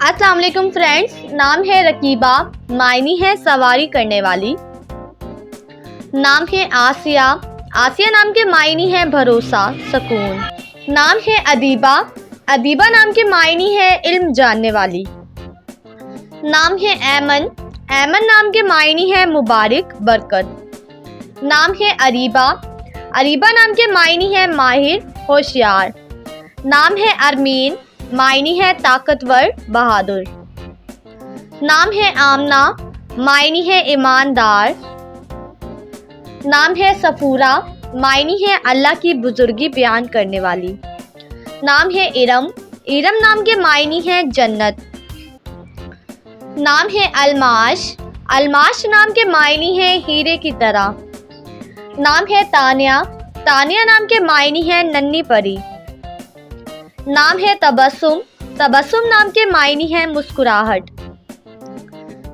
अस्सलाम वालेकुम फ्रेंड्स। नाम है रकीबा, मायनी है सवारी करने वाली। नाम है आसिया, आसिया नाम के मायनी है भरोसा, सुकून। नाम है अदीबा, अदीबा नाम के मायनी है इल्म जानने वाली। नाम है ऐमन, ऐमन नाम के मायनी है मुबारक, बरकत। नाम है अरीबा, अरीबा नाम के मायनी है माहिर, होशियार। नाम है अरमीन, मायनी है ताकतवर, बहादुर। नाम है आमना, मायनी है ईमानदार। नाम है सफूरा, मायनी है अल्लाह की बुजुर्गी बयान करने वाली। नाम है इरम, इरम नाम के मायनी है जन्नत। नाम है अलमाश, अलमाश नाम के मायनी है हीरे की तरह। नाम है तानिया, तानिया नाम के मायनी है नन्ही परी। नाम है तबस्सुम, तबस्सुम नाम के मायनी है मुस्कुराहट।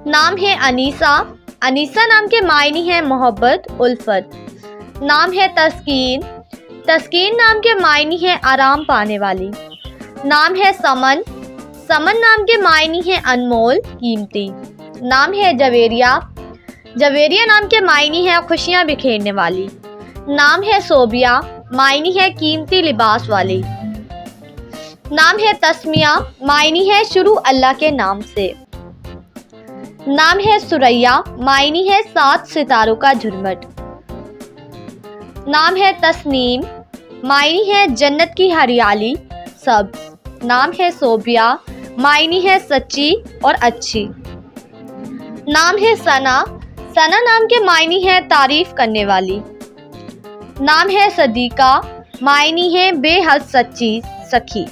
नाम है अनीसा, अनीसा नाम के मायनी है मोहब्बत, उल्फत। नाम है तस्कीन, तस्कीन नाम के मायनी है आराम पाने वाली। नाम है समन, समन नाम के मायनी है अनमोल, कीमती। नाम है जवेरिया, जवेरिया नाम के मायनी है खुशियाँ बिखेरने वाली। नाम है सोबिया, मायनी है कीमती लिबास वाली। नाम है तस्मिया, मायनी है शुरू अल्लाह के नाम से। नाम है सुरैया, मायनी है 7 सितारों का झुरमट। नाम है तस्नीम, मायनी है जन्नत की हरियाली, सब्ज। नाम है सोबिया, मायनी है सच्ची और अच्छी। नाम है सना, सना नाम के मायनी है तारीफ करने वाली। नाम है सदीका, मायनी है बेहद सच्ची, सखी।